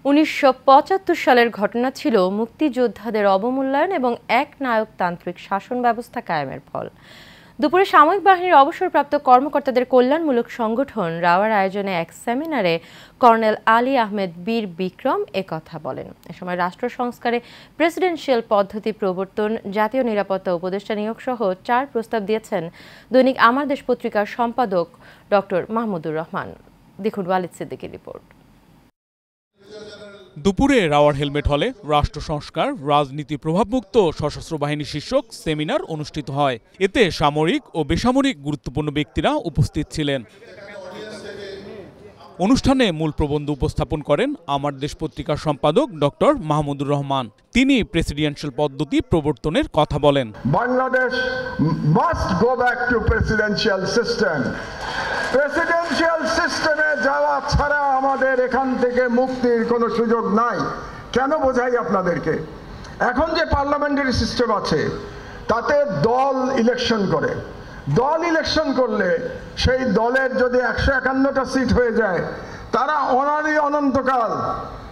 ১৯৭৫ সালের ঘটনা ছিল মুক্তিযোদ্ধাদের অবমূল্যায়ন এবং এক নায়কতান্ত্রিক শাসন ব্যবস্থা কায়েমের ফল। দুপুরে সামরিক বাহিনীর অবসরপ্রাপ্ত কর্মকর্তাদের কল্যাণমূলক সংগঠন রাওয়ার আয়োজনে এক সেমিনারে কর্নেল আলী আহমেদ বীর বিক্রম একথা বলেন। এ সময় রাষ্ট্র সংস্কারে প্রেসিডেন্সিয়াল পদ্ধতি প্রবর্তন, জাতীয় নিরাপত্তা উপদেষ্টা নিয়োগ সহ 4 প্রস্তাব দিয়েছেন দৈনিক আমার দেশ পত্রিকার সম্পাদক ডক্টর মাহমুদুর রহমান। দেখুন ওয়ালিদ সিদ্দিকীর রিপোর্ট। দুপুরে রাওয়ার হেলমেট হলে রাষ্ট্র সংস্কার, রাজনীতি প্রভাবমুক্ত সশস্ত্র বাহিনী শীর্ষক সেমিনার অনুষ্ঠিত হয়। এতে সামরিক ও বেসামরিক গুরুত্বপূর্ণ ব্যক্তিরা উপস্থিত ছিলেন। অনুষ্ঠানে মূল প্রবন্ধ উপস্থাপন করেন আমার দেশ পত্রিকার সম্পাদক ডক্টর মাহমুদুর রহমান। তিনি প্রেসিডেন্সিয়াল পদ্ধতি প্রবর্তনের কথা বলেন। Bangladesh must go back to presidential system. Presidential সিস্টেমে যাওয়া ছাড়া আমাদের এখান থেকে মুক্তির কোনো সুযোগ নাই। কেন বোঝাই আপনাদেরকে? এখন যে পার্লামেন্টারি সিস্টেম আছে তাতে দল ইলেকশন করে। দল ইলেকশন করলে সেই দলের যদি 151টা সিট হয়ে যায়, তারা অনন্তকাল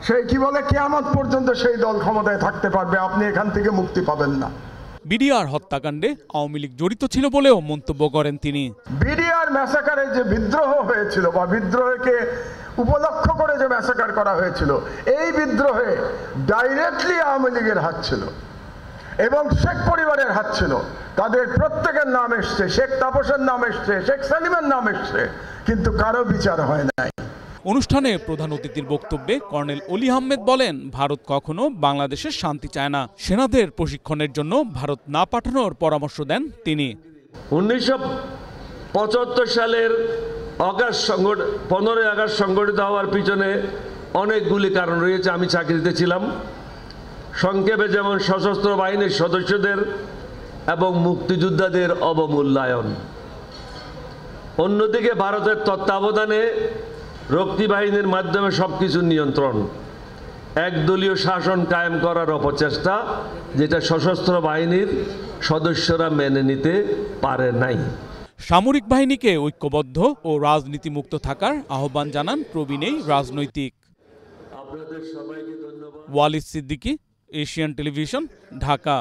সেই কি বলে কিয়ামত পর্যন্ত সেই দল ক্ষমতায় থাকতে পারবে। আপনি এখান থেকে মুক্তি পাবেন না। বিডিআর হত্যাকাণ্ডে আওয়ামী লীগ জড়িত ছিল বলেও মন্তব্য করেন তিনি। বিডিআর ম্যাসাকারে যে বিদ্রোহ হয়েছিল বা বিদ্রোহকে উপলক্ষ করে যে ম্যাসাকার করা হয়েছিল, এই বিদ্রোহে ডাইরেক্টলি আওয়ামী লীগের হাত ছিল এবং শেখ পরিবারের হাত ছিল। তাদের প্রত্যেকের নাম এসছে, শেখ তাপসের নাম এসছে, শেখ সালিমের নাম এসছে, কিন্তু কারো বিচার হয় নাই। অনুষ্ঠানে প্রধান অতিথির বক্তব্যে কর্নেল আলী আহমেদ বলেন, ভারত কখনো বাংলাদেশের শান্তি চায় না। সেনাদের প্রশিক্ষণের জন্য ভারত না পাঠানোর পরামর্শ দেন তিনি। 1975 সালের 15ই আগস্ট সংগঠিত হওয়ার পিছনে অনেকগুলি কারণ রয়েছে। আমি চাকরিতে ছিলাম। সংক্ষেপে যেমন সশস্ত্র বাহিনীর সদস্যদের এবং মুক্তিযোদ্ধাদের অবমূল্যায়ন, অন্যদিকে ভারতের তত্ত্বাবধানে রক্ষী বাহিনীর মাধ্যমে সবকিছু নিয়ন্ত্রণ, একদলীয় শাসন কায়েম করার অপচেষ্টা, যেটা সশস্ত্র বাহিনীর সদস্যরা মেনে নিতে পারে নাই। সামরিক বাহিনীকে ঐক্যবদ্ধ ও রাজনীতিমুক্ত থাকার আহ্বান জানান প্রবীণ এই রাজনৈতিক। আপনাদের সবাইকে ধন্যবাদ। Walid Siddiqui, Asian television, Dhaka.